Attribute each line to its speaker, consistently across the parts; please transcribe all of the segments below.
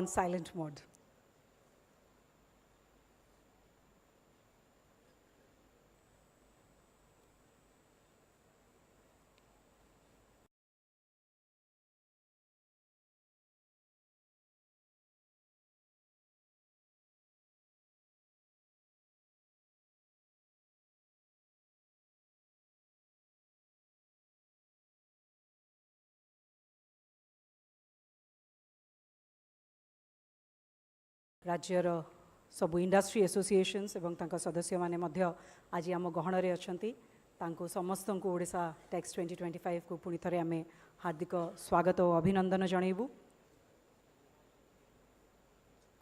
Speaker 1: on silent mode. राज्यर सबु industry associations एवं तांका सदस्य माने मध्य आज आम गहन रे अछंती तांको समस्त को ओडिशा टैक्स 2025 को पुणी थरे आमे हार्दिक स्वागत और अभिनंदन जणैबू।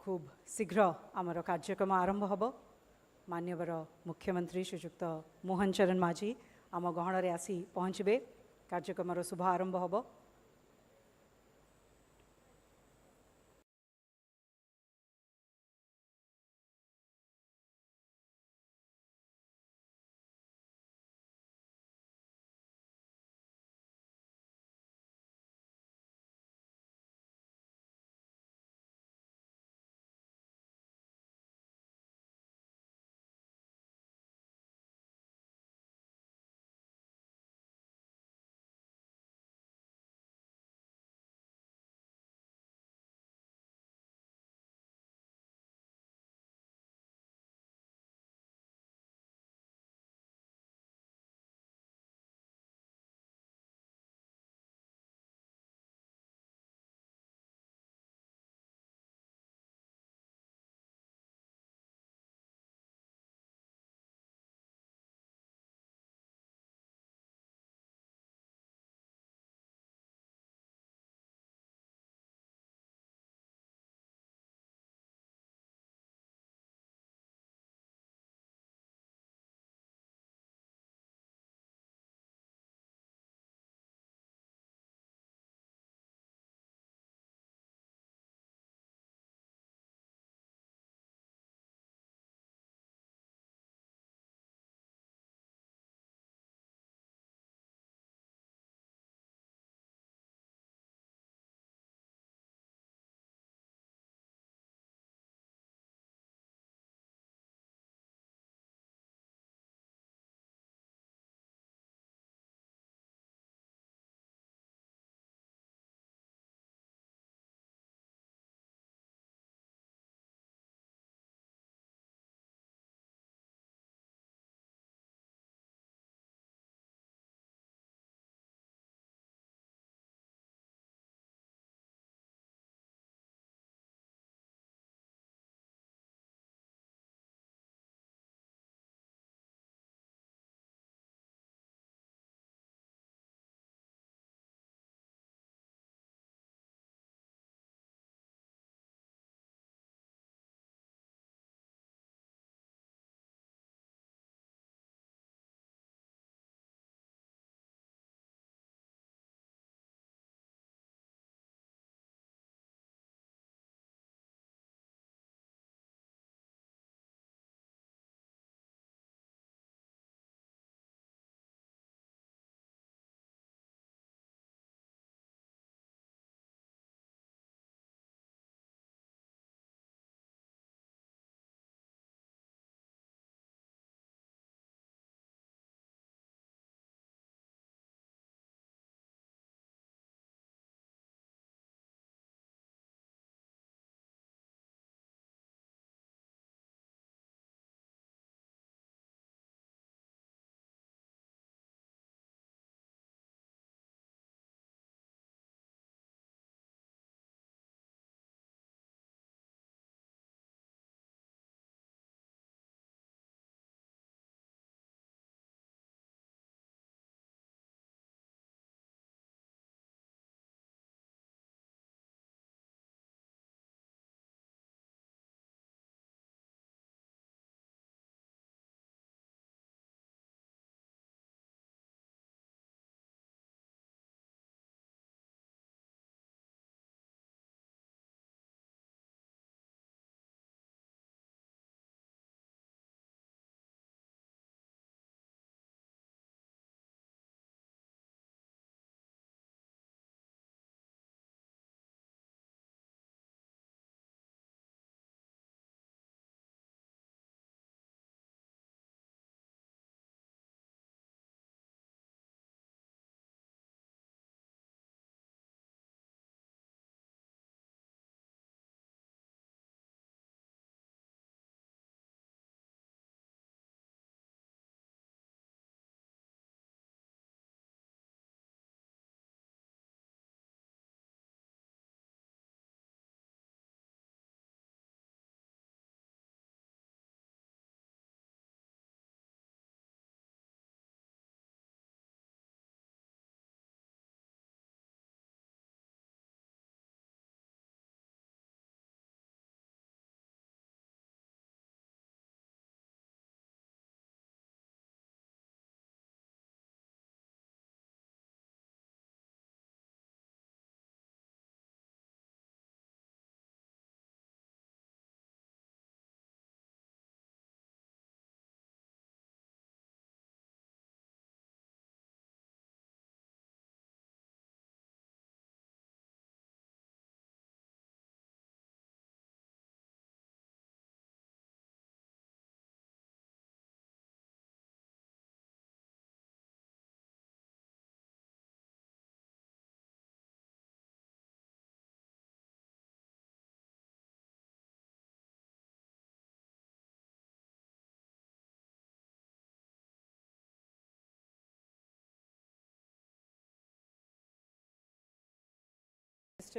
Speaker 1: खूब शीघ्र आमर कार्यक्रम आरंभ हब। मान्यवर मुख्यमंत्री श्रीयुक्त मोहन चरण माझी आम गहन रे आसी पहुँचबे। कार्यक्रम शुभ आरंभ hub.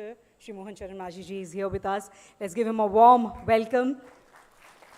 Speaker 1: Minister, Shri Mohan Charan Maji ji, is here with us. Let's give him a warm welcome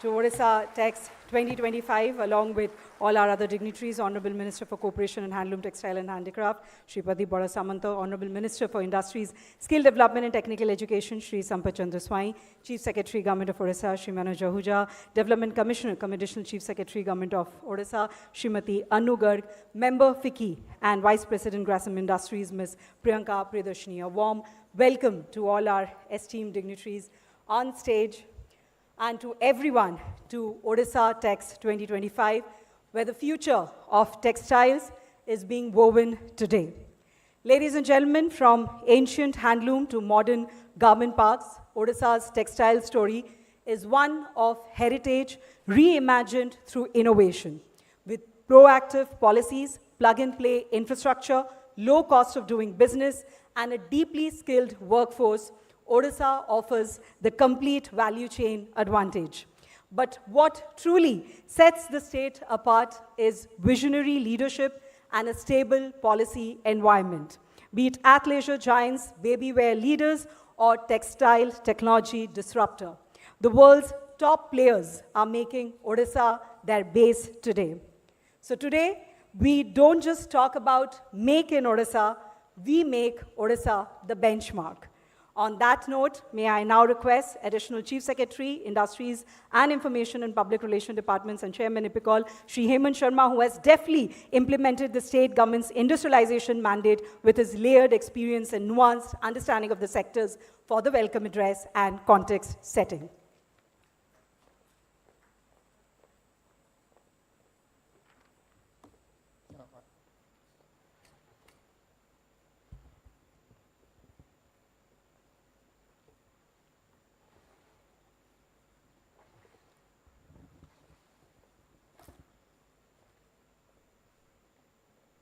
Speaker 1: to Odisha Text 2025, along with all our other dignitaries, Honorable Minister for Cooperation and Handloom, Textile and Handicraft, Shri Pradeep Bora Samanta, Honorable Minister for Industries, Skill Development and Technical Education, Shri Sampath Chandra Swai, Chief Secretary, Government of Odisha, Shri Manoj Ahuja, Development Commissioner, Additional Chief Secretary, Government of Odisha, Srimati Anu Garg, Member FICCI, and Vice President, Grasim Industries, Ms. Priyanka Priyadarshini. A warm welcome to all our esteemed dignitaries on stage, and to everyone to Odisha Text 2025, where the future of textiles is being woven today. Ladies and gentlemen, from ancient handloom to modern garment parks, Odisha's textile story is one of heritage reimagined through innovation. With proactive policies, plug-and-play infrastructure, low cost of doing business, and a deeply skilled workforce, Odisha offers the complete value chain advantage. But what truly sets the state apart is visionary leadership and a stable policy environment. Be it athleisure giants, baby wear leaders, or textile technology disruptor, the world's top players are making Odisha their base today. So today, we don't just talk about make in Odisha, we make Odisha the benchmark. On that note, may I now request Additional Chief Secretary, Industries and Information and Public Relations Departments and Chairman IPICOL, Shri Hemant Sharma, who has deftly implemented the state government's industrialization mandate with his layered experience and nuanced understanding of the sectors, for the welcome address and context setting.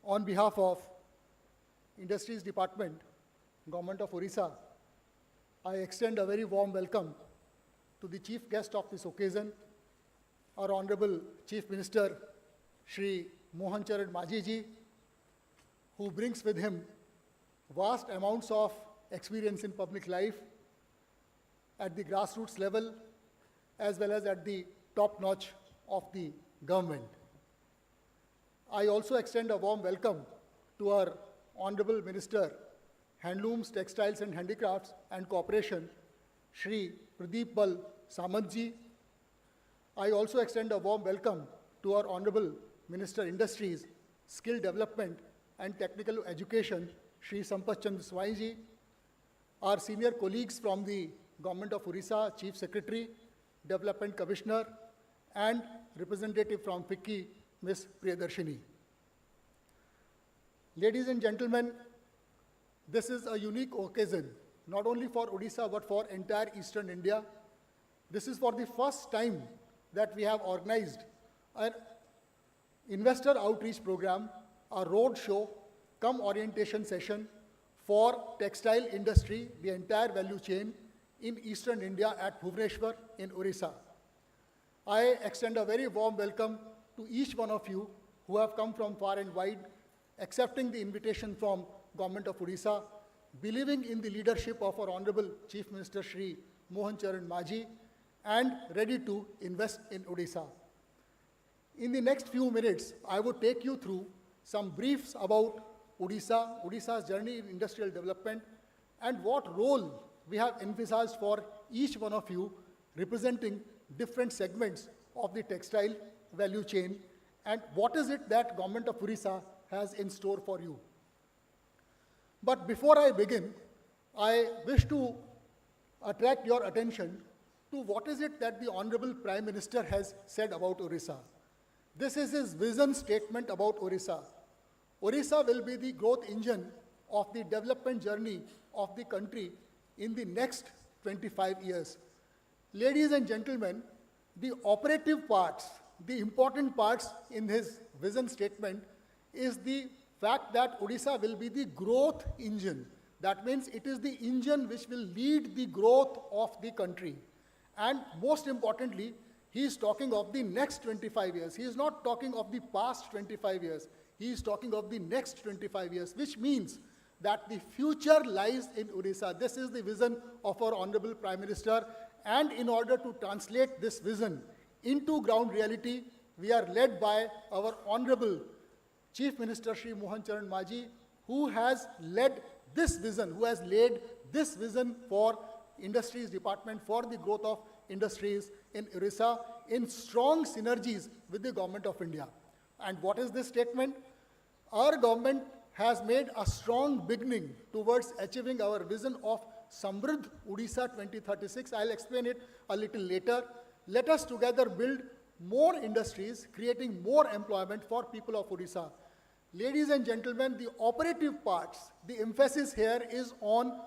Speaker 2: On behalf of Industries Department, Government of Odisha, I extend a very warm welcome to the chief guest of this occasion, our Honorable Chief Minister, Shri Mohan Charan Maji ji, who brings with him vast amounts of experience in public life at the grassroots level, as well as at the top notch of the government. I also extend a warm welcome to our Honorable Minister, Handlooms, Textiles and Handicrafts and Cooperation, Shri Pradeep Bora Samanta. I also extend a warm welcome to our Honorable Minister, Industries, Skill Development and Technical Education, Shri Sampath Chandra Swai ji, our senior colleagues from the Government of Odisha, Chief Secretary, Development Commissioner, and representative from FICCI, Ms. Priyadarshini. Ladies and gentlemen, this is a unique occasion, not only for Odisha, but for entire Eastern India. This is for the first time that we have organized an investor outreach program, a road show, cum orientation session for textile industry, the entire value chain in Eastern India at Bhubaneswar in Odisha. I extend a very warm welcome to each one of you who have come from far and wide, accepting the invitation from Government of Odisha, believing in the leadership of our Honorable Chief Minister Shri Mohan Charan Maji, and ready to invest in Odisha. In the next few minutes, I would take you through some briefs about Odisha, Odisha's journey in industrial development, and what role we have envisaged for each one of you, representing different segments of the textile value chain, and what is it that Government of Odisha has in store for you. But before I begin, I wish to attract your attention to what is it that the Honorable Prime Minister has said about Odisha. This is his vision statement about Odisha. Odisha will be the growth engine of the development journey of the country in the next 25 years. Ladies and gentlemen, the operative parts, the important parts in his vision statement is the fact that Odisha will be the growth engine. That means it is the engine which will lead the growth of the country. And most importantly, he is talking of the next 25 years. He is not talking of the past 25 years. He is talking of the next 25 years, which means that the future lies in Odisha. This is the vision of our Honorable Prime Minister, and in order to translate this vision into ground reality, we are led by our Honorable Chief Minister Shri Mohan Charan Maji, who has led this vision, who has laid this vision for Industries Department for the growth of industries in Odisha in strong synergies with the Government of India. And what is this statement? Our government has made a strong beginning towards achieving our vision of Samruddh Odisha 2036. I'll explain it a little later. Let us together build more industries, creating more employment for people of Odisha. Ladies and gentlemen, the operative parts, the emphasis here is on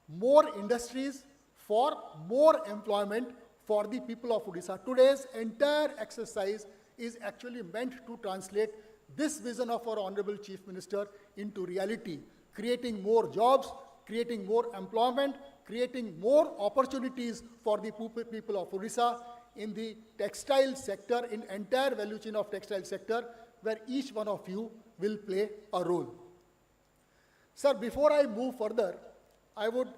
Speaker 2: more industries for more employment for the people of Odisha. Today's entire exercise is actually meant to translate this vision of our Honorable Chief Minister into reality, creating more jobs, creating more employment, creating more opportunities for the people of Odisha in the textile sector, in entire value chain of textile sector, where each one of you will play a role. Sir, before I move further, I would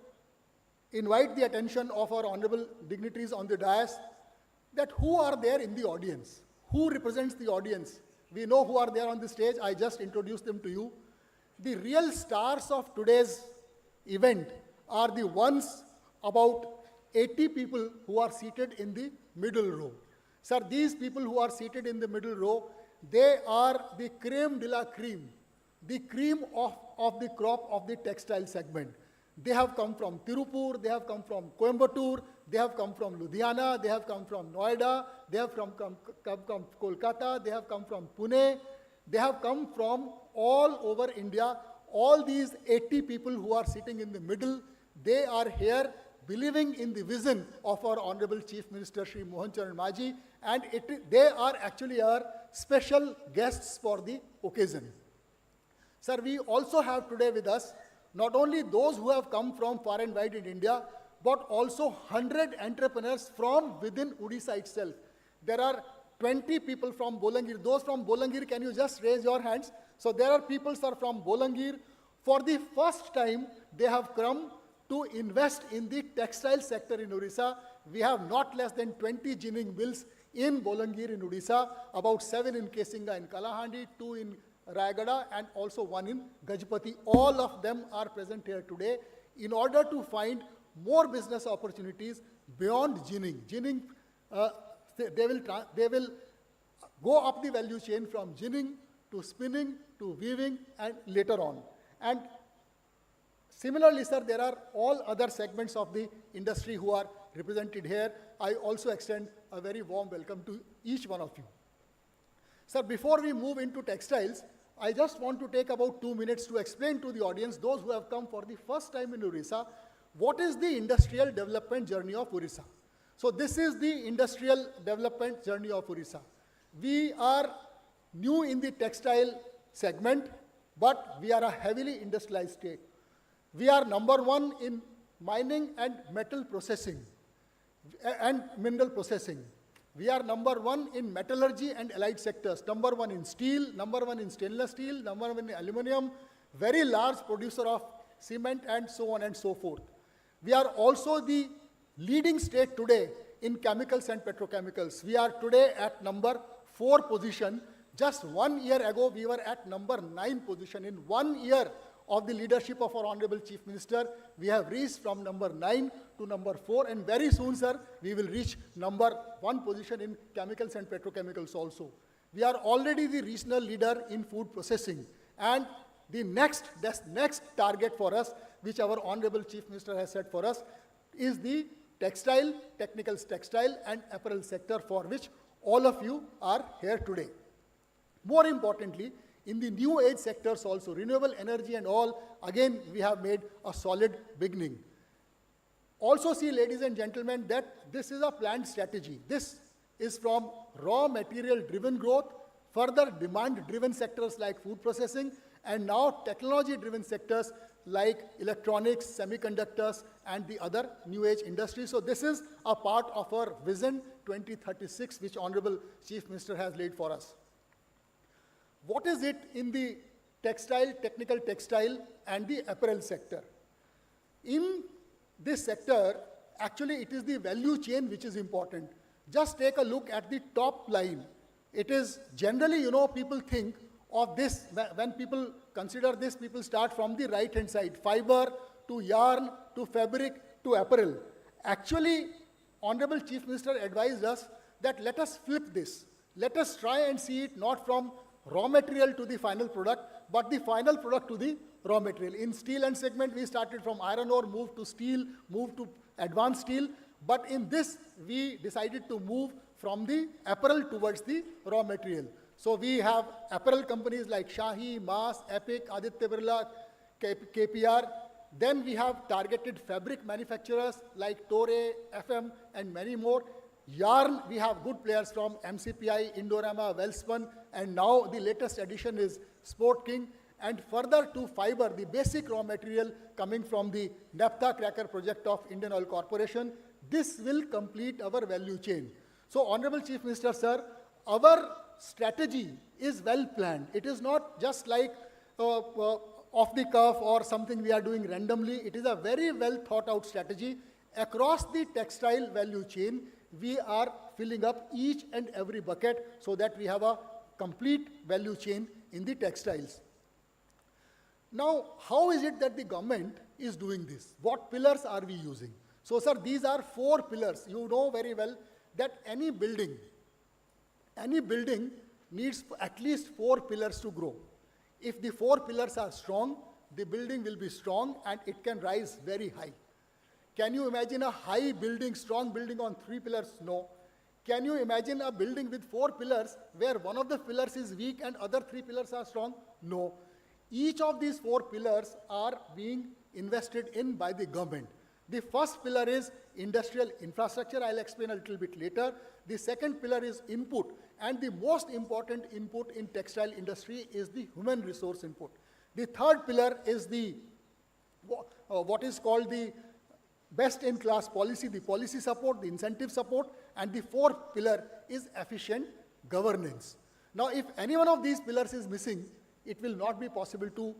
Speaker 2: invite the attention of our honorable dignitaries on the dais that who are there in the audience? Who represents the audience? We know who are there on the stage. I just introduced them to you. The real stars of today's event are the ones, about 80 people who are seated in the middle row. Sir, these people who are seated in the middle row, they are the creme de la creme, the cream of the crop of the textile segment. They have come from Tirupur, they have come from Coimbatore, they have come from Ludhiana, they have come from Noida, they have come from Kolkata, they have come from Pune, they have come from all over India. All these 80 people who are sitting in the middle, they are here believing in the vision of our Honorable Chief Minister Shri Mohan Charan Maji, and they are actually our special guests for the occasion. Sir, we also have today with us not only those who have come from far and wide in India, but also 100 entrepreneurs from within Odisha itself. There are 20 people from Bolangir. Those from Bolangir, can you just raise your hands? So there are people, sir, from Bolangir. For the first time, they have come to invest in the textile sector in Odisha. We have not less than 20 ginning mills in Bolangir in Odisha, about 7 in Kesinga in Kalahandi, 2 in Rayagada, and also 1 in Gajapati. All of them are present here today in order to find more business opportunities beyond ginning. Ginning, they will go up the value chain from ginning to spinning to weaving and later on. And similarly, sir, there are all other segments of the industry who are represented here. I also extend a very warm welcome to each one of you. Sir, before we move into textiles, I just want to take about 2 minutes to explain to the audience, those who have come for the first time in Odisha, what is the industrial development journey of Odisha. So this is the industrial development journey of Odisha. We are new in the textile segment, but we are a heavily industrialized state. We are #1 in mining and metal processing and mineral processing. We are #1 in metallurgy and allied sectors, #1 in steel, #1 in stainless steel, #1 in aluminum, very large producer of cement, and so on and so forth. We are also the leading state today in chemicals and petrochemicals. We are today at #4 position. Just 1 year ago, we were at #9 position. In 1 year of the leadership of our Honorable Chief Minister, we have reached from #9 to #4, and very soon, sir, we will reach #1 position in chemicals and petrochemicals also. We are already the regional leader in food processing, and the next target for us, which our Honorable Chief Minister has set for us, is the textile, technical textile and apparel sector, for which all of you are here today. More importantly, in the new age sectors also, renewable energy and all, again, we have made a solid beginning. Also see, ladies and gentlemen, that this is a planned strategy. This is from raw material driven growth, further demand driven sectors like food processing, and now technology driven sectors like electronics, semiconductors, and the other new age industries. So this is a part of our Vision 2036, which Honorable Chief Minister has laid for us. What is it in the textile, technical textile, and the apparel sector. In this sector, actually it is the value chain which is important. Just take a look at the top line. It is generally, people think of this, when people consider this, people start from the right hand side, fiber to yarn to fabric to apparel. Actually, Honorable Chief Minister advised us that let us flip this. Let us try and see it not from raw material to the final product, but the final product to the raw material. In steel and segment, we started from iron ore, moved to steel, moved to advanced steel. But in this, we decided to move from the apparel towards the raw material. So we have apparel companies like Shahi, Maas, Epic, Aditya Birla, KPR. Then we have targeted fabric manufacturers like Torre, FM, and many more. Yarn, we have good players from MCPI, Indorama, Welspun, and now the latest addition is Sport King. And further to fiber, the basic raw material coming from the naphtha cracker project of Indian Oil Corporation. This will complete our value chain. So, Honorable Chief Minister, sir, our strategy is well planned. It is not just like off the cuff or something we are doing randomly. It is a very well thought out strategy. Across the textile value chain, we are filling up each and every bucket so that we have a complete value chain in the textiles. Now, how is it that the government is doing this? What pillars are we using? So, sir, these are 4 pillars. You know very well that any building needs at least 4 pillars to grow. If the 4 pillars are strong, the building will be strong and it can rise very high. Can you imagine a high building, strong building on 3 pillars? No. Can you imagine a building with 4 pillars where one of the pillars is weak and other 3 pillars are strong? No. Each of these 4 pillars are being invested in by the government. The first pillar is industrial infrastructure. I'll explain a little bit later. The second pillar is input. And the most important input in textile industry is the human resource input. The third pillar is the what is called the best-in-class policy, the policy support, the incentive support, and the fourth pillar is efficient governance. Now, if any one of these pillars is missing, it will not be possible to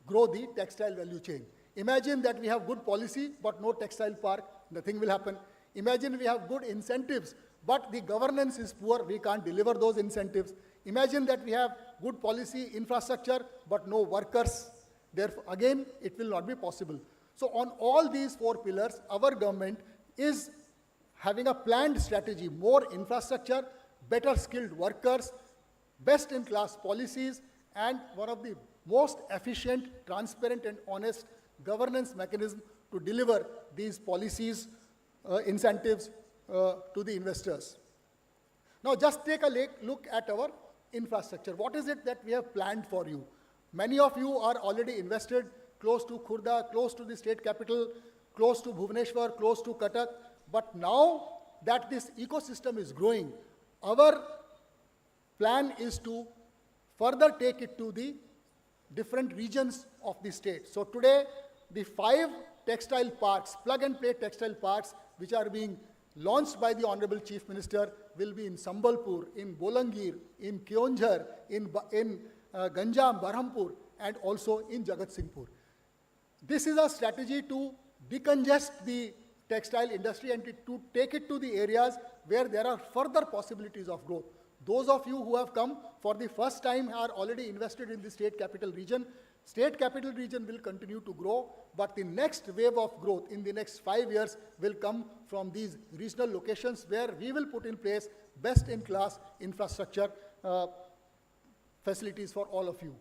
Speaker 2: grow the textile value chain. Imagine that we have good policy, but no textile park, nothing will happen. Imagine we have good incentives, but the governance is poor, we can't deliver those incentives. Imagine that we have good policy, infrastructure, but no workers. Therefore, again, it will not be possible. So on all these 4 pillars, our government is having a planned strategy, more infrastructure, better skilled workers, best-in-class policies, and one of the most efficient, transparent, and honest governance mechanism to deliver these policies, incentives to the investors. Now, just take a look at our infrastructure. What is it that we have planned for you? Many of you are already invested close to Khurda, close to the state capital, close to Bhubaneswar, close to Cuttack. But now that this ecosystem is growing, our plan is to further take it to the different regions of the state. So today, the 5 textile parks, plug-and-play textile parks, which are being launched by the Honorable Chief Minister, will be in Sambalpur, in Bolangir, in Keonjhar, in Ganjam, Berhampur, and also in Jagatsinghpur. This is a strategy to decongest the textile industry and to take it to the areas where there are further possibilities of growth. Those of you who have come for the first time are already invested in the state capital region. State capital region will continue to grow, but the next wave of growth in the next 5 years will come from these regional locations where we will put in place best-in-class infrastructure facilities for all of you.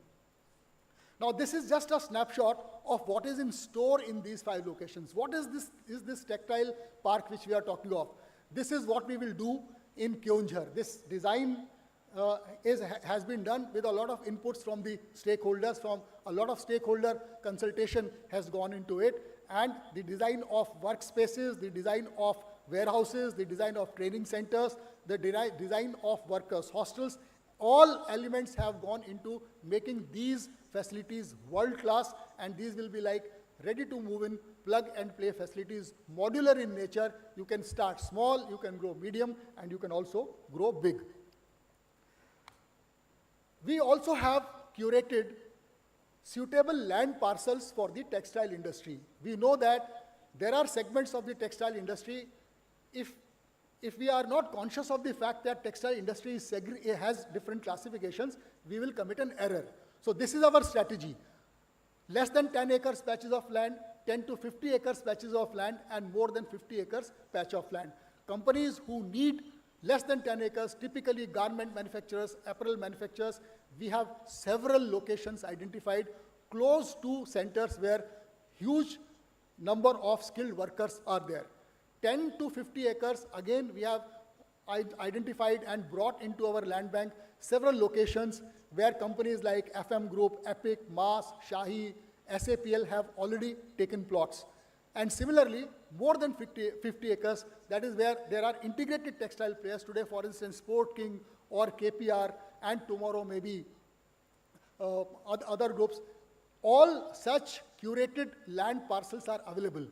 Speaker 2: Now, this is just a snapshot of what is in store in these 5 locations. What is this textile park which we are talking of? This is what we will do in Keonjhar. This design has been done with a lot of inputs from the stakeholders, from a lot of stakeholder consultation has gone into it, and the design of workspaces, the design of warehouses, the design of training centers, the design of workers' hostels, all elements have gone into making these facilities world-class, and these will be like ready to move in, plug-and-play facilities, modular in nature. You can start small, you can grow medium, and you can also grow big. We also have curated suitable land parcels for the textile industry. We know that there are segments of the textile industry, if we are not conscious of the fact that textile industry has different classifications, we will commit an error. So this is our strategy. Less than 10 acres patches of land, 10 to 50 acres patches of land, and more than 50 acres patch of land. Companies who need less than 10 acres, typically garment manufacturers, apparel manufacturers, we have several locations identified close to centers where huge number of skilled workers are there. 10 to 50 acres, again, we have identified and brought into our land bank several locations where companies like FM Group, Epic, Maas, Shahi, SAPL have already taken plots. And similarly, more than 50 acres, that is where there are integrated textile players today, for instance, Sport King or KPR, and tomorrow maybe other groups. All such curated land parcels are available.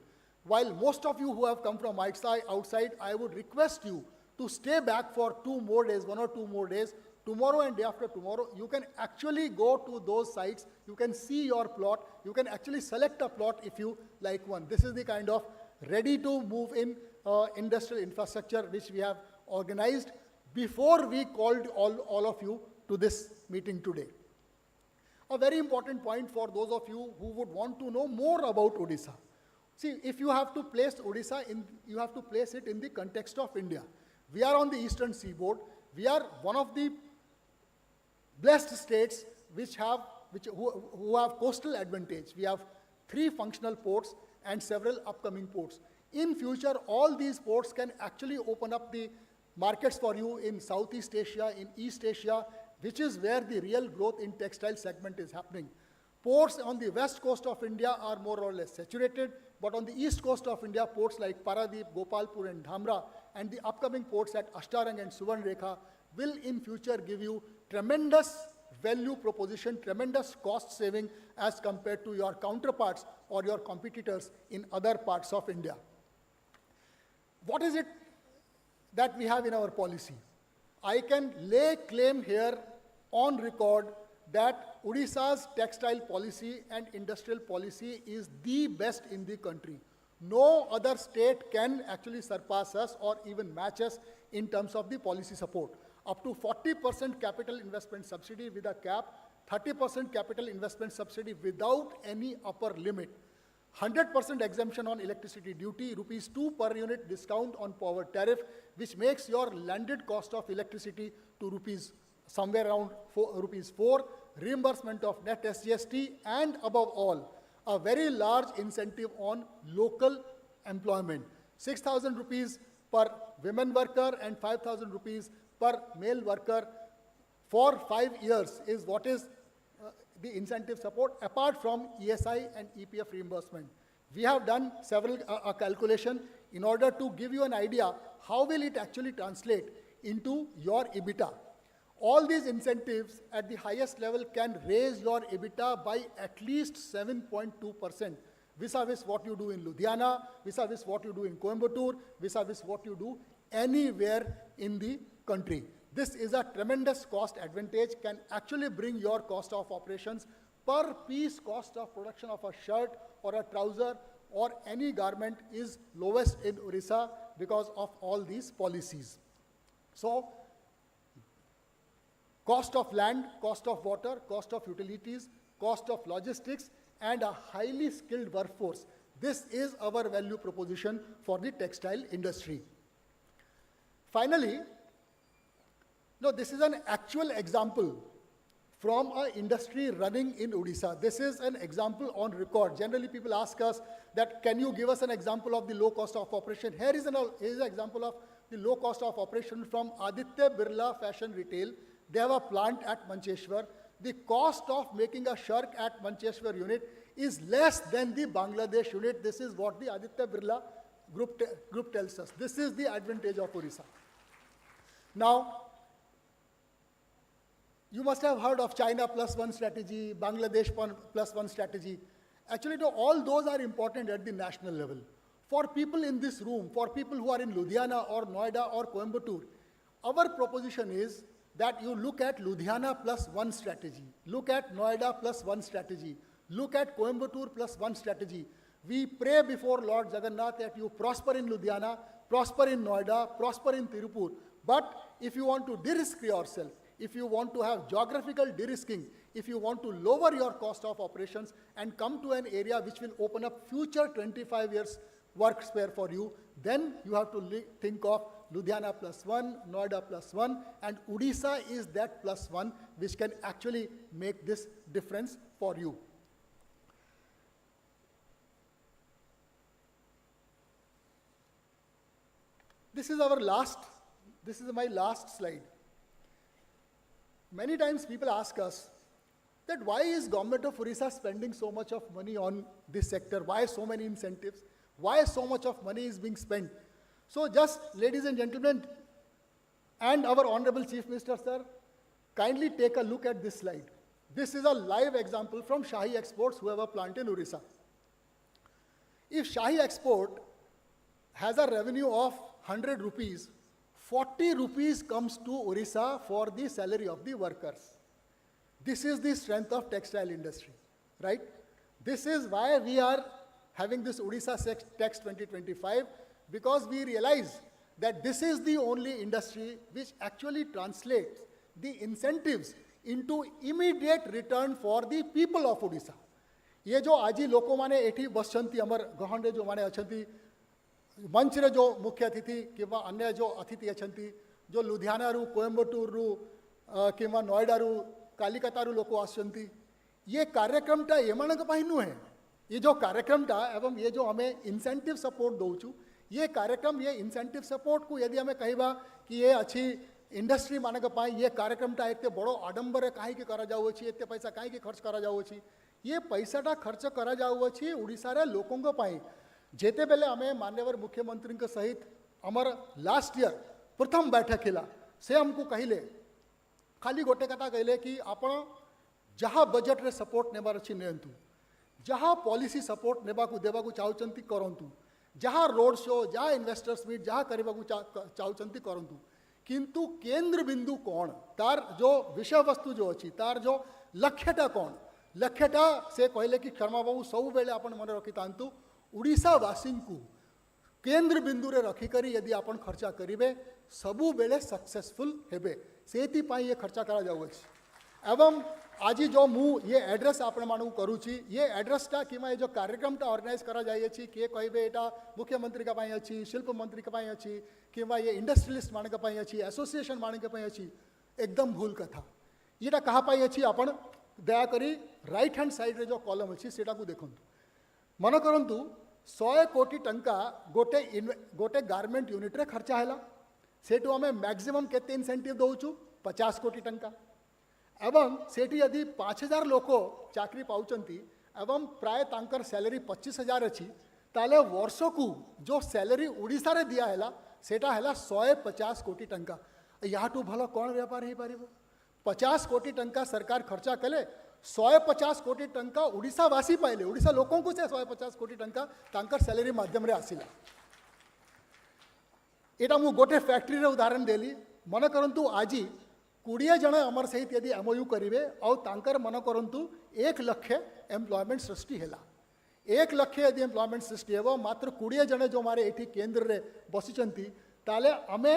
Speaker 2: While most of you who have come from outside, I would request you to stay back for 2 more days, 1 or 2 more days. Tomorrow and day after tomorrow, you can actually go to those sites, you can see your plot, you can actually select a plot if you like one. This is the kind of ready to move in industrial infrastructure which we have organized before we called all of you to this meeting today. A very important point for those of you who would want to know more about Odisha. See, if you have to place Odisha you have to place it in the context of India. We are on the eastern seaboard. We are one of the blessed states who have coastal advantage. We have 3 functional ports and several upcoming ports. In future, all these ports can actually open up the markets for you in Southeast Asia, in East Asia, which is where the real growth in textile segment is happening. Ports on the west coast of India are more or less saturated, but on the east coast of India, ports like Paradip, Gopalpur and Dhamra, and the upcoming ports at Ashtarang and Suvarnrekha will in future give you tremendous value proposition, tremendous cost saving as compared to your counterparts or your competitors in other parts of India. What is it that we have in our policy? I can lay claim here on record that Odisha's textile policy and industrial policy is the best in the country. No other state can actually surpass us or even match us in terms of the policy support. Up to 40% capital investment subsidy with a cap, 30% capital investment subsidy without any upper limit, 100% exemption on electricity duty, rupees 2 per unit discount on power tariff, which makes your landed cost of electricity to rupees somewhere around rupees 4, reimbursement of net SGST, and above all, a very large incentive on local employment. 6,000 rupees per women worker and 5,000 rupees per male worker for 5 years is what is the incentive support apart from ESI and EPF reimbursement. We have done several calculation in order to give you an idea how will it actually translate into your EBITDA. All these incentives at the highest level can raise your EBITDA by at least 7.2%, vis-a-vis what you do in Ludhiana, vis-a-vis what you do in Coimbatore, vis-a-vis what you do anywhere in the country. This is a tremendous cost advantage, can actually bring your cost of operations per piece cost of production of a shirt or a trouser or any garment is lowest in Odisha because of all these policies. So, cost of land, cost of water, cost of utilities, cost of logistics, and a highly skilled workforce. This is our value proposition for the textile industry. Finally, this is an actual example from an industry running in Odisha. This is an example on record. Generally, people ask us that, can you give us an example of the low cost of operation? Here is an example of the low cost of operation from Aditya Birla Fashion Retail. They have a plant at Mancheshwar. The cost of making a shirt at Mancheshwar unit is less than the Bangladesh unit. This is what the Aditya Birla group tells us. This is the advantage of Odisha. Now, you must have heard of China plus one strategy, Bangladesh plus one strategy. Actually, all those are important at the national level. For people in this room, for people who are in Ludhiana or Noida or Coimbatore, our proposition is that you look at Ludhiana plus one strategy, look at Noida plus one strategy, look at Coimbatore plus one strategy. We pray before Lord Jagannath that you prosper in Ludhiana, prosper in Noida, prosper in Tirupur. But if you want to de-risk yourself, if you want to have geographical de-risking, if you want to lower your cost of operations and come to an area which will open up future 25 years work spare for you, then you have to think of Ludhiana plus one, Noida plus one, and Odisha is that plus one which can actually make this difference for you. This is my last slide. Many times people ask us that why is government of Odisha spending so much of money on this sector? Why so many incentives? Why so much of money is being spent? So just, ladies and gentlemen, and our Honorable Chief Minister, sir, kindly take a look at this slide. This is a live example from Shahi Exports, who have a plant in Odisha. If Shahi Export has a revenue of 100 rupees, 40 rupees comes to Odisha for the salary of the workers. This is the strength of textile industry, right? This is why we are having this Odisha Tax 2025, because we realize that this is the only industry which actually translates the incentives into immediate return for the people of Odisha. ये जो आज लोक मैंने एठी बसचंती अमर गहंडे जो माने अछंती मंच रे जो मुख्य अतिथि किंवा अन्य जो अतिथि अछंती जो लुधियाना रु कोयम्बटूर रु किंवा नोएडा रु कालिकता रु लोक आछंती ये कार्यक्रमटा एमानक पई नुहे ये जो कार्यक्रमटा एवं ये जो हमें इंसेंटिव सपोर्ट दउचु ये कार्यक्रम ये इंसेंटिव सपोर्ट को यदि हमें कहबा कि ये अच्छी इंडस्ट्री मानक पई ये कार्यक्रमटा एते बड़ो आडंबर काहे के करा जाउ अछि एते पैसा काहे के खर्च करा जाउ अछि ये पैसाटा खर्च करा जाउ अछि ओडिसा रे लोकंग पई जेते बेले हमें माननीय मुख्यमंत्री के सहित अमर लास्ट ईयर प्रथम बैठक हिला से हमको कहले खाली गोटे कथा कहले कि आपण जहाँ बजट रे सपोर्ट नेबार अछि नेंतु जहाँ पॉलिसी सपोर्ट नेबा को देबा को चाहुचंती करंतु जहाँ रोड शो जहाँ इन्वेस्टर्स मीट जहाँ करबा को चाहुचंती करंतु किंतु केंद्र बिंदु कौन तार जो विषय वस्तु जो अछि तार जो लक्ष्यटा कौन लक्ष्यटा से कहले कि शर्मा बाबू सब बेले आपण मन रखि तांतु उड़ीसा वासी को केंद्र बिंदु रे रखी करी यदि आपण खर्चा करिवे सबु बेले सक्सेसफुल हेबे सेति पाई ये खर्चा करा जाउ अछि एवं आज जो मु ये एड्रेस आपण मानू करूची ये एड्रेसटा किमा ये जो कार्यक्रमटा ऑर्गेनाइज करा जाय अछि के कहबे एटा मुख्यमंत्री का पाई अछि शिल्प मंत्री का पाई अछि किमा ये इंडस्ट्रियलिस्ट मान का पाई अछि एसोसिएशन मान के पाई अछि एकदम भूल कथा येटा कहा पाई अछि आपण दया करी राइट हैंड साइड रे जो कॉलम अछि सेटा को देखंतु मन करंतु 100 कोटी टंका गोटे गारमेंट यूनिट रे खर्चा हैला सेटू हमें मैक्सिमम केते इंसेंटिव दउचु 50 कोटी टंका एवं सेठी यदि 5000 लोक चाकरी पाउचंती एवं प्राय तांकर सैलरी 25,000 अछि ताले वर्ष को जो सैलरी उड़ीसा रे दिया हैला सेटा हैला 150 कोटी टंका याटू भलो कौन व्यापार हे पारिबो 50 कोटी टंका सरकार खर्चा कले 150 कोटी टंका उड़ीसा वासी पाइले उड़ीसा लोकों को से 150 कोटी टंका तांकर सैलरी माध्यम रे आसिला एटा मु गोटे फैक्ट्री रे उदाहरण देली मन करंतु आजी 20 जन अमर सहित यदि एमओयू करिवे और तांकर मन करंतु 1 लाख एम्प्लॉयमेंट सृष्टि हैला 1 लाख यदि एम्प्लॉयमेंट सृष्टि हेबो मात्र 20 जन जो मारे एठी केंद्र रे बसिचंती ताले हमें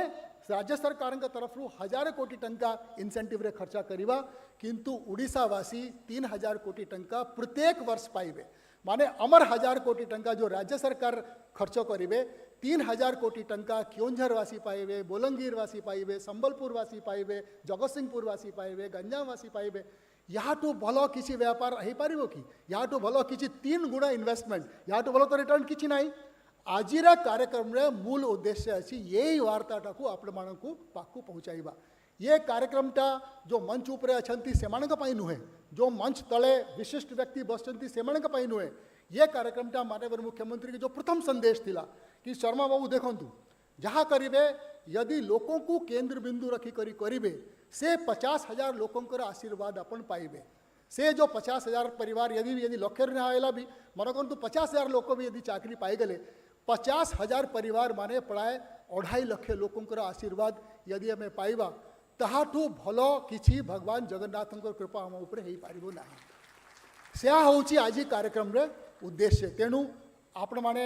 Speaker 2: राज्य सरकार के तरफ 1000 कोटी टंका इंसेंटिव रे खर्चा करिवा किंतु उड़ीसा वासी 3000 कोटी टंका प्रत्येक वर्ष पाइबे माने अमर 1000 कोटी टंका जो राज्य सरकार खर्च करिवे 3000 कोटी टंका क्योंझर वासी पाइबे बोलंगीर वासी पाइबे संबलपुर वासी पाइबे जगतसिंहपुर वासी पाइबे गंजाम वासी पाइबे याटू भलो किसी व्यापार हो पारिबो कि याटू भलो किसी 3 गुणा इन्वेस्टमेंट याटू भलो तो रिटर्न किछि नाही आजिरा कार्यक्रम रे मूल उद्देश्य अछि यही वार्ताटा को आपण मानकू पाकू पहुंचाइबा ये कार्यक्रमटा जो मंच उपरे अछंती सेमानक पई नुहे जो मंच तले विशिष्ट व्यक्ति बसचंती सेमानक पई नुहे ये कार्यक्रमटा माननीय मुख्यमंत्री के जो प्रथम संदेश थिला कि शर्मा बाबू देखंतु जहाँ करिवे यदि लोकों को केंद्र बिंदु रखी करिवे से 50,000 लोकंकर आशीर्वाद अपन पाइबे से जो 50,000 परिवार यदि लक्ष्य ना आएला भी मन करंतु 50,000 लोक भी यदि चाकरी पाई गले 50,000 परिवार माने प्राय 2.5 लाख लोकंकर आशीर्वाद यदि हमें पाइबा ताहाठू भलो किछि भगवान जगन्नाथଙ୍କ कृपा हम ऊपर हेई पारिबो नाही सेया होची आज कार्यक्रम रे उद्देश्य तेणु आपण माने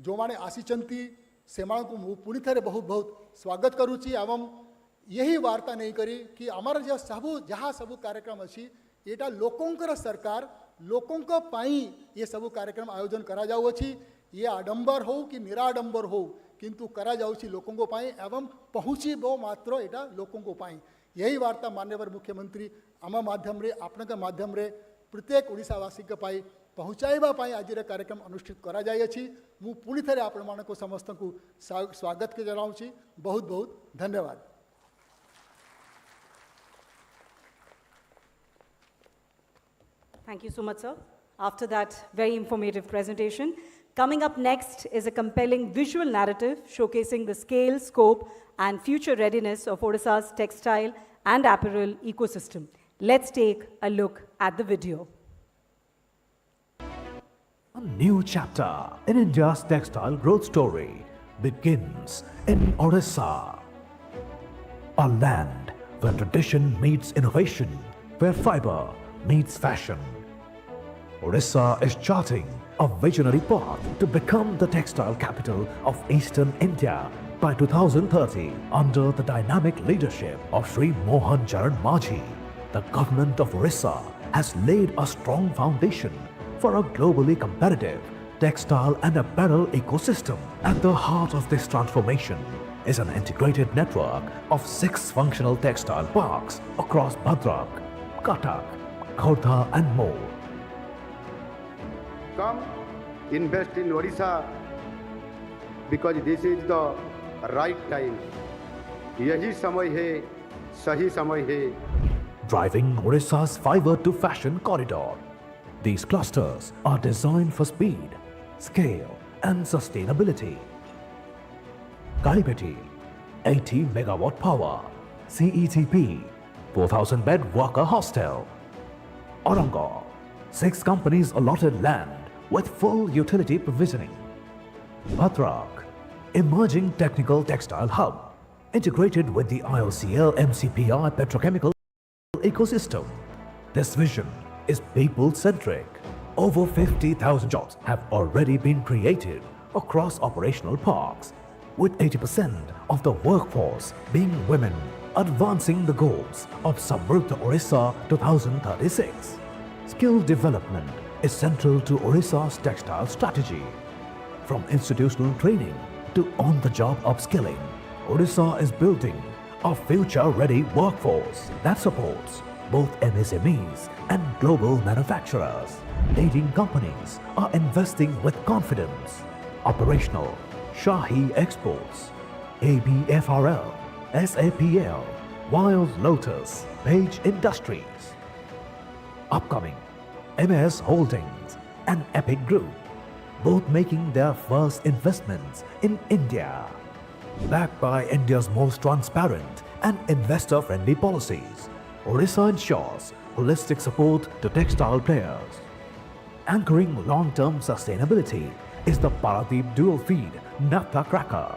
Speaker 2: जो माने आसीचंती सेमान को मु पुणी थे बहुत बहुत स्वागत करुच्ची एवं यही वार्ता नहीं करी कि आमर जो सबू जहाँ सबू कार्यक्रम अच्छी एटा लोकोंकर सरकार लोकों पाई ये सबू कार्यक्रम आयोजन करा जाउछि ये आडंबर हो कि निराडंबर हो किंतु करा जाउछि लोकों को पाई एवं पहुँची बो मात्र एटा लोकों को पाई यही वार्ता माननीय मुख्यमंत्री आम माध्यम रे आपनक माध्यम रे प्रत्येक ओडिशावासी के पाई पहुँचाइबा पाई आज कार्यक्रम अनुष्ठित करा जाइछि मु पुणी थे आपण मानको समस्त को स्वागत के जनाउछि बहुत बहुत धन्यवाद।
Speaker 1: Thank you so much, sir. After that very informative presentation, coming up next is a compelling visual narrative showcasing the scale, scope, and future readiness of Odisha's textile and apparel ecosystem. Let's take a look at the video.
Speaker 3: A new chapter in India's textile growth story begins in Odisha, a land where tradition meets innovation, where fiber meets fashion. Odisha is charting a visionary path to become the textile capital of Eastern India by 2030 under the dynamic leadership of Sri Mohan Charan Majhi. The government of Odisha has laid a strong foundation for a globally competitive textile and apparel ecosystem. At the heart of this transformation is an integrated network of 6 functional textile parks across Bhadrak, Cuttack, Khordha and more.
Speaker 4: Come invest in Odisha because this is the right time. यही समय है, सही समय है.
Speaker 3: Driving Odisha's fiber to fashion corridor. These clusters are designed for speed, scale and sustainability. Kalibeti, 80 megawatt power. CETP, 4,000 bed worker hostel. Aurangabad, 6 companies allotted land with full utility provisioning. Bhadrak, emerging technical textile hub, integrated with the IOCL MCPI petrochemical ecosystem. This vision is people-centric. Over 50,000 jobs have already been created across operational parks, with 80% of the workforce being women, advancing the goals of Samruddha Odisha 2036. Skill development is central to Odisha's textile strategy. From institutional training to on-the-job upskilling, Odisha is building a future-ready workforce that supports both MSMEs and global manufacturers. Leading companies are investing with confidence. Operational Shahi Exports, ABFRL, SAPL, Wild Lotus, Page Industries. Upcoming MS Holdings and Epic Group, both making their first investments in India. Backed by India's most transparent and investor-friendly policies, Odisha ensures holistic support to textile players. Anchoring long-term sustainability is the Paradeep dual-feed naphtha cracker,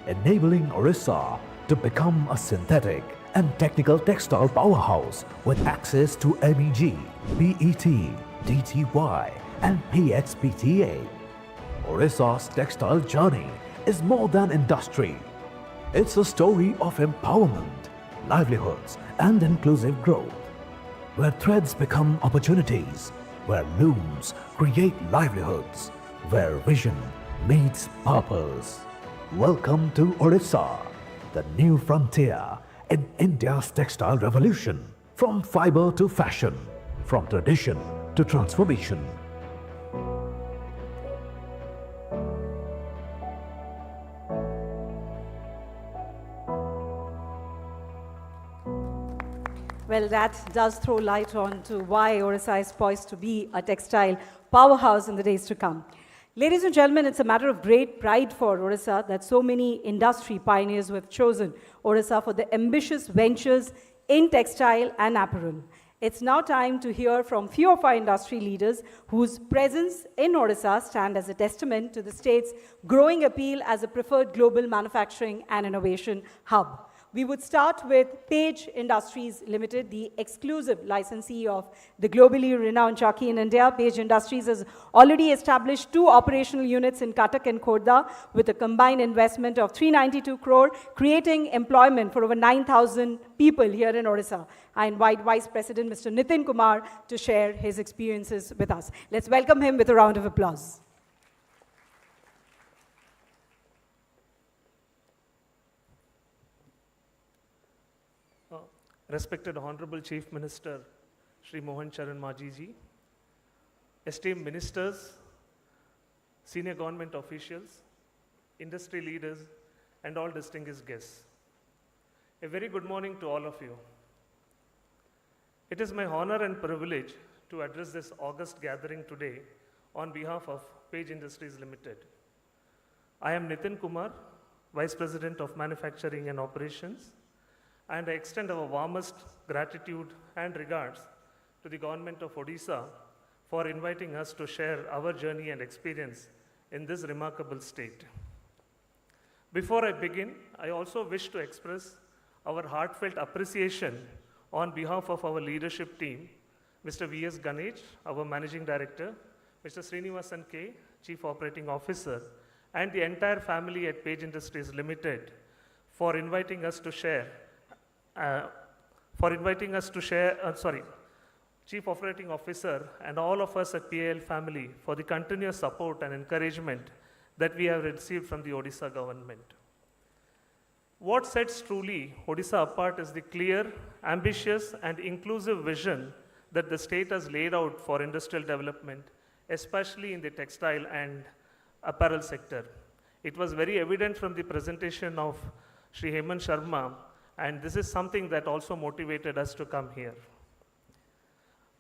Speaker 3: enabling Odisha to become a synthetic and technical textile powerhouse with access to MEG, PET, DTY and PXPTA. Odisha's textile journey is more than industry. It's a story of empowerment, livelihoods and inclusive growth, where threads become opportunities, where looms create livelihoods, where vision meets purpose. Welcome to Odisha, the new frontier in India's textile revolution. From fiber to fashion, from tradition to transformation.
Speaker 1: Well, that does throw light on to why Odisha is poised to be a textile powerhouse in the days to come. Ladies and gentlemen, it's a matter of great pride for Odisha that so many industry pioneers who have chosen Odisha for the ambitious ventures in textile and apparel. It's now time to hear from few of our industry leaders whose presence in Odisha stand as a testament to the state's growing appeal as a preferred global manufacturing and innovation hub. We would start with Page Industries Limited, the exclusive licensee of the globally renowned jockey in India. Page Industries has already established 2 operational units in Cuttack and Khordha with a combined investment of 392 crore, creating employment for over 9,000 people here in Odisha. I invite Vice President Mr. Nitin Kumar to share his experiences with us. Let's welcome him with a round of applause.
Speaker 5: Respected Honorable Chief Minister Shri Mohan Charan Maji ji, esteemed ministers, senior government officials, industry leaders, and all distinguished guests. A very good morning to all of you. It is my honor and privilege to address this august gathering today on behalf of Page Industries Limited. I am Nitin Kumar, Vice President of Manufacturing and Operations, and I extend our warmest gratitude and regards to the government of Odisha for inviting us to share our journey and experience in this remarkable state. Before I begin, I also wish to express our heartfelt appreciation on behalf of our leadership team, Mr. V.S. Ganesh, our Managing Director, Mr. Srinivasan K., Chief Operating Officer, and the entire family at Page Industries Limited for inviting us to share Chief Operating Officer and all of us at PAL family for the continuous support and encouragement that we have received from the Odisha government. What sets truly Odisha apart is the clear, ambitious and inclusive vision that the state has laid out for industrial development, especially in the textile and apparel sector. It was very evident from the presentation of Shri Hemant Sharma, and this is something that also motivated us to come here.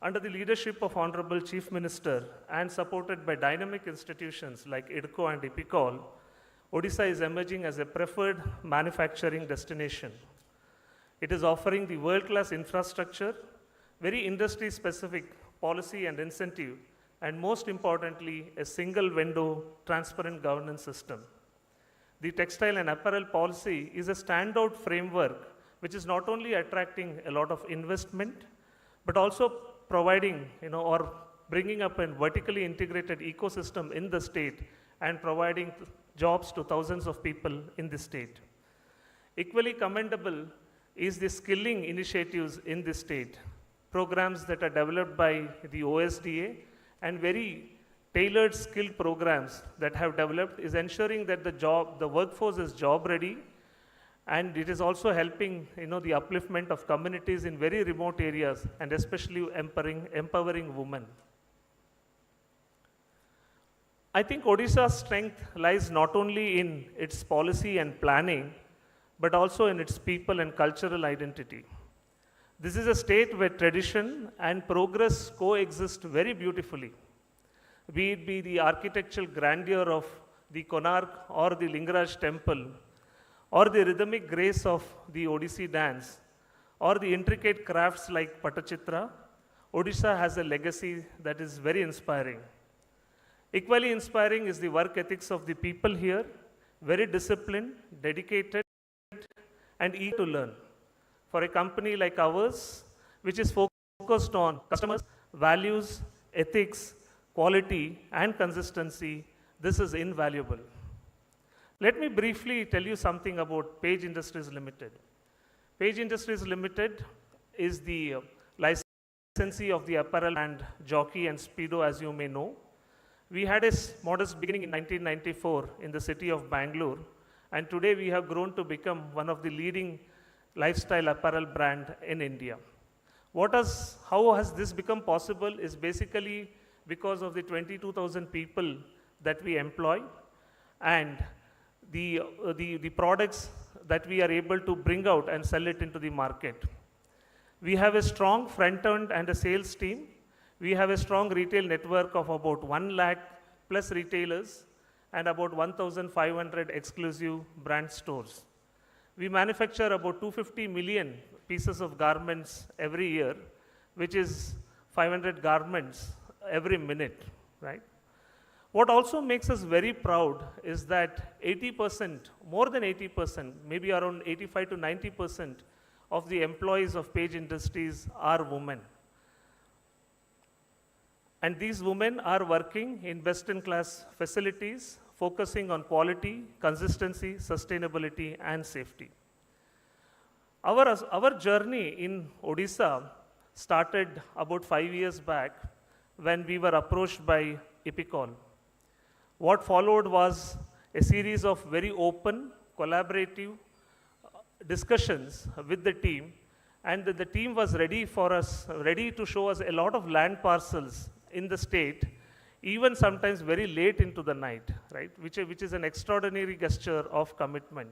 Speaker 5: Under the leadership of Honorable Chief Minister and supported by dynamic institutions like IDCO and IPCOL, Odisha is emerging as a preferred manufacturing destination. It is offering the world-class infrastructure, very industry-specific policy and incentive, and most importantly, a single window, transparent governance system. The textile and apparel policy is a standout framework which is not only attracting a lot of investment, but also providing, or bringing up a vertically integrated ecosystem in the state and providing jobs to thousands of people in the state. Equally commendable is the skilling initiatives in the state, programs that are developed by the OSDA and very tailored skilled programs that have developed is ensuring that the workforce is job ready, and it is also helping the upliftment of communities in very remote areas and especially empowering women. I think Odisha's strength lies not only in its policy and planning, but also in its people and cultural identity. This is a state where tradition and progress coexist very beautifully. Be it be the architectural grandeur of the Konark or the Lingaraj temple, or the rhythmic grace of the Odissi dance, or the intricate crafts like Patachitra, Odisha has a legacy that is very inspiring. Equally inspiring is the work ethics of the people here, very disciplined, dedicated, and eager to learn. For a company like ours, which is focused on customers, values, ethics, quality, and consistency, this is invaluable. Let me briefly tell you something about Page Industries Limited. Page Industries Limited is the licensee of the apparel and jockey and speedo, as you may know. We had a modest beginning in 1994 in the city of Bangalore, and today we have grown to become one of the leading lifestyle apparel brand in India. How has this become possible is basically because of the 22,000 people that we employ and the products that we are able to bring out and sell it into the market. We have a strong front end and a sales team. We have a strong retail network of about 1 lakh plus retailers and about 1,500 exclusive brand stores. We manufacture about 250 million pieces of garments every year, which is 500 garments every minute, right? What also makes us very proud is that 80%, more than 80%, maybe around 85 to 90% of the employees of Page Industries are women. And these women are working in best-in-class facilities, focusing on quality, consistency, sustainability, and safety. Our journey in Odisha started about 5 years back when we were approached by Epicol. What followed was a series of very open, collaborative discussions with the team, and the team was ready to show us a lot of land parcels in the state, even sometimes very late into the night, right? Which is an extraordinary gesture of commitment.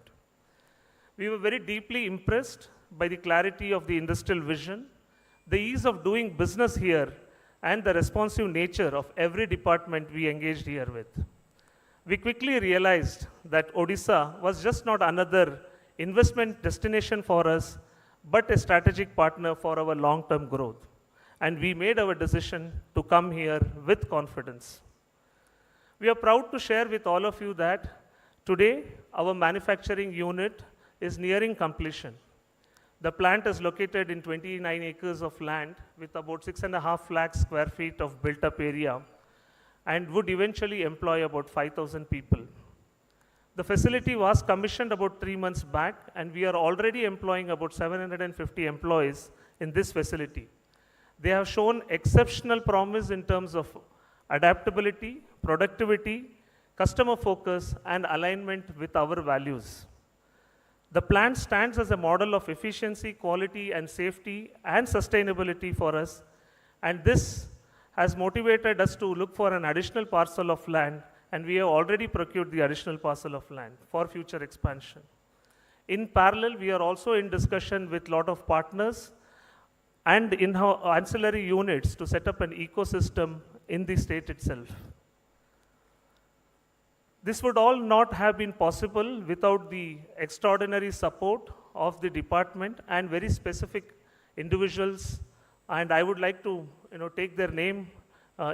Speaker 5: We were very deeply impressed by the clarity of the industrial vision, the ease of doing business here, and the responsive nature of every department we engaged here with. We quickly realized that Odisha was just not another investment destination for us, but a strategic partner for our long-term growth. And we made our decision to come here with confidence. We are proud to share with all of you that today our manufacturing unit is nearing completion. The plant is located in 29 acres of land with about 6.5 lakh square feet of built-up area and would eventually employ about 5,000 people. The facility was commissioned about 3 months back, and we are already employing about 750 employees in this facility. They have shown exceptional promise in terms of adaptability, productivity, customer focus, and alignment with our values. The plant stands as a model of efficiency, quality, and safety and sustainability for us, and this has motivated us to look for an additional parcel of land, and we have already procured the additional parcel of land for future expansion. In parallel, we are also in discussion with a lot of partners and ancillary units to set up an ecosystem in the state itself. This would all not have been possible without the extraordinary support of the department and very specific individuals, and I would like to take their name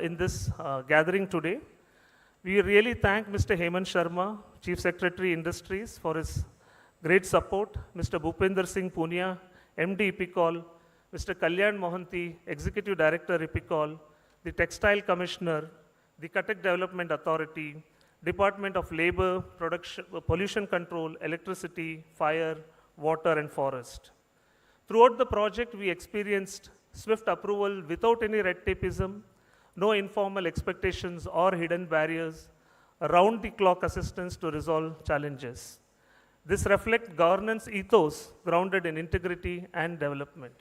Speaker 5: in this gathering today. We really thank Mr. Hemant Sharma, Chief Secretary Industries, for his great support, Mr. Bhupender Singh Punia, MD Epicol, Mr. Kalyan Mohanty, Executive Director Epicol, the Textile Commissioner, the Cuttack Development Authority, Department of Labor, Pollution Control, Electricity, Fire, Water and Forest. Throughout the project, we experienced swift approval without any red tapeism, no informal expectations or hidden barriers, round-the-clock assistance to resolve challenges. This reflects governance ethos grounded in integrity and development.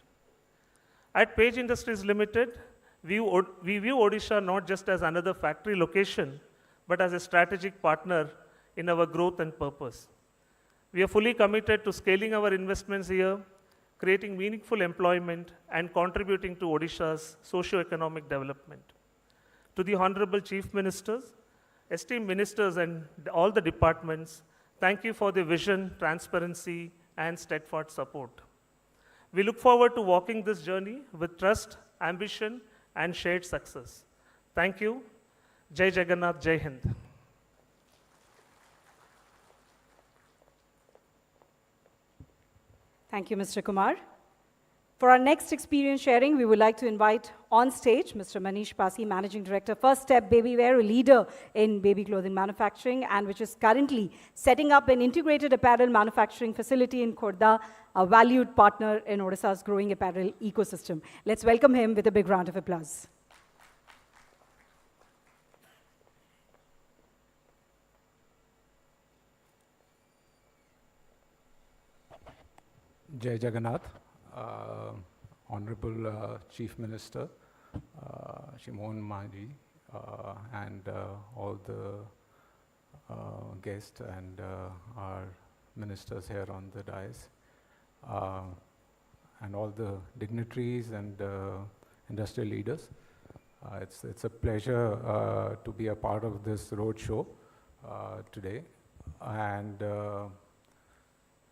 Speaker 5: At Page Industries Limited, we view Odisha not just as another factory location, but as a strategic partner in our growth and purpose. We are fully committed to scaling our investments here, creating meaningful employment, and contributing to Odisha's socio-economic development. To the Honorable Chief Ministers, esteemed ministers, and all the departments, thank you for the vision, transparency, and steadfast support. We look forward to walking this journey with trust, ambition, and shared success. Thank you. Jai Jagannath, Jai Hind.
Speaker 1: Thank you, Mr. Kumar. For our next experience sharing, we would like to invite on stage Mr. Manish Pasi, Managing Director, First Step Babywear, a leader in baby clothing manufacturing, and which is currently setting up an integrated apparel manufacturing facility in Khordha, a valued partner in Odisha's growing apparel ecosystem. Let's welcome him with a big round of applause.
Speaker 6: Jai Jagannath, Honorable Chief Minister, Shimon Maji, and all the guests and our ministers here on the dais, and all the dignitaries and industrial leaders. It's a pleasure to be a part of this roadshow today, and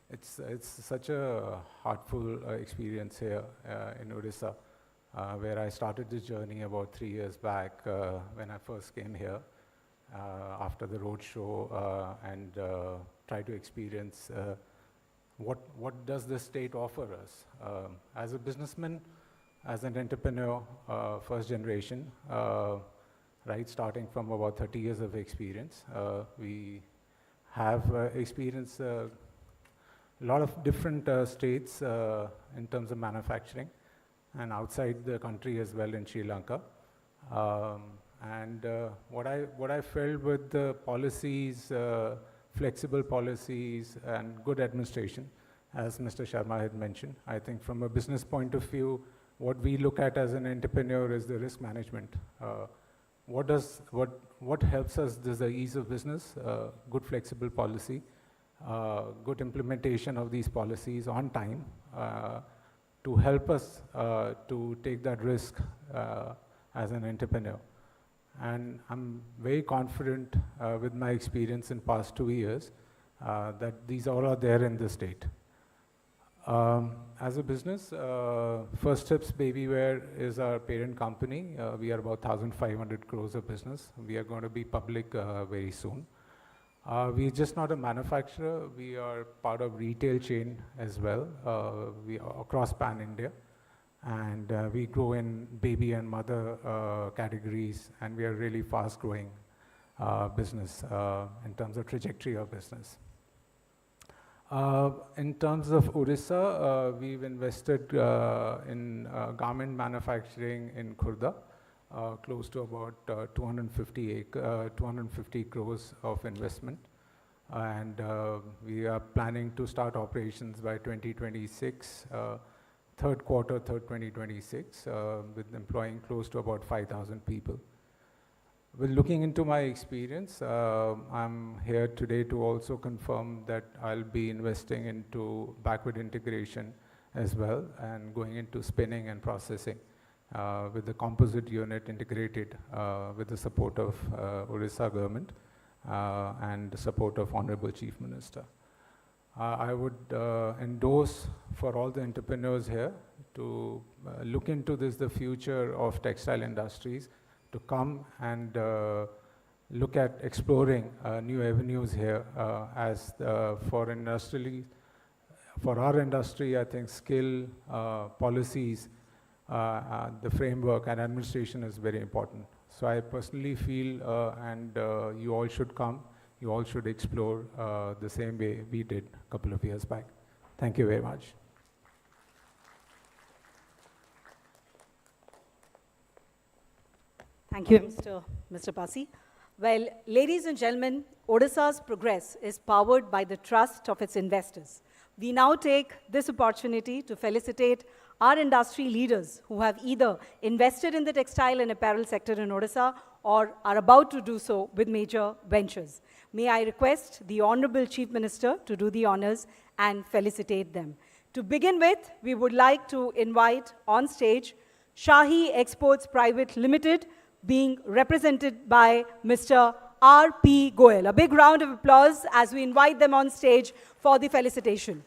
Speaker 6: it's such a heartful experience here in Odisha, where I started this journey about 3 years back when I first came here. after the road show and try to experience what does the state offer us. As a businessman, as an entrepreneur, first generation, right, starting from about 30 years of experience, we have experienced a lot of different states in terms of manufacturing, and outside the country as well in Sri Lanka. What I felt with the policies, flexible policies and good administration, as Mr. Sharma had mentioned, I think from a business point of view, what we look at as an entrepreneur is the risk management. What helps us is the ease of business, good flexible policy, good implementation of these policies on time, to help us to take that risk as an entrepreneur. And I'm very confident with my experience in past 2 years that these all are there in the state. As a business, First Steps Babywear is our parent company. We are about 1,500 crores of business. We are going to be public very soon. We're just not a manufacturer. We are part of retail chain as well. We are across pan-India. And we grow in baby and mother categories, and we are really fast-growing business in terms of trajectory of business. In terms of Odisha, we've invested in garment manufacturing in Khurda, close to about 250 crores of investment. And we are planning to start operations by 2026. Third quarter 2026, with employing close to about 5,000 people. Well, looking into my experience, I'm here today to also confirm that I'll be investing into backward integration as well, and going into spinning and processing with the composite unit integrated with the support of Odisha government and the support of Honorable Chief Minister. I would endorse for all the entrepreneurs here to look into this, the future of textile industries, to come and look at exploring new avenues here as for our industry, I think skill, policies, the framework and administration is very important. So I personally feel, and you all should come, you all should explore the same way we did a couple of years back. Thank you very much.
Speaker 1: Thank you, Mr. Pasi. Well, ladies and gentlemen, Odisha's progress is powered by the trust of its investors. We now take this opportunity to felicitate our industry leaders who have either invested in the textile and apparel sector in Odisha or are about to do so with major ventures. May I request the Honorable Chief Minister to do the honors and felicitate them. To begin with, we would like to invite on stage Shahi Exports Private Limited, being represented by Mr. R.P. Goel. A big round of applause as we invite them on stage for the felicitation.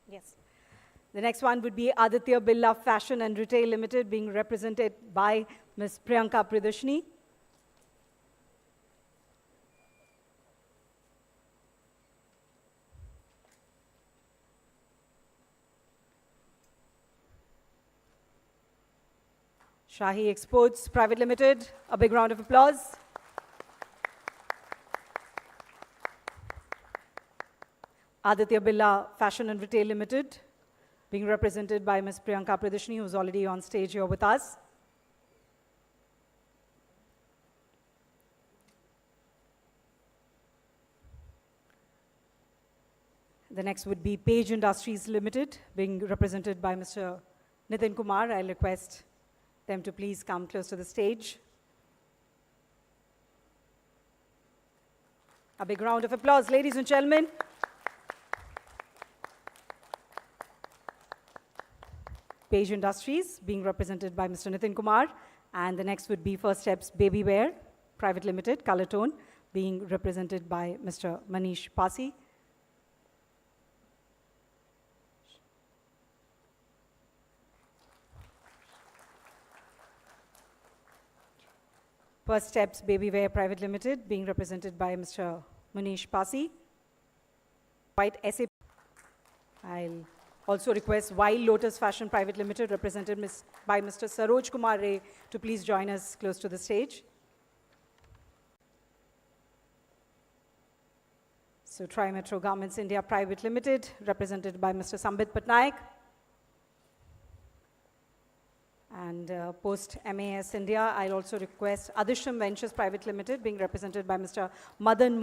Speaker 1: Yes. The next one would be Aditya Birla Fashion and Retail Limited, being represented by Ms. Priyanka Priyadarshini. Shahi Exports Private Limited, a big round of applause. Aditya Birla Fashion and Retail Limited, being represented by Ms. Priyanka Priyadarshini, who is already on stage here with us. The next would be Page Industries Limited, being represented by Mr. Nitin Kumar. I'll request them to please come close to the stage. A big round of applause, ladies and gentlemen. Page Industries, being represented by Mr. Nitin Kumar. And the next would be First Steps Babywear Private Limited, Color Tone, being represented by Mr. Manish Pasi. First Steps Baby Wear Private Limited, being represented by Mr. Manish Pasi. White SAP. I'll also request Wild Lotus Fashion Private Limited, represented by Mr. Saroj Kumar Ray, to please join us close to the stage. So Tri-Metro Garments India Private Limited, represented by Mr. Sambit Patnaik. And post MAS India, I'll also request Adisham Ventures Private Limited, being represented by Mr. Madan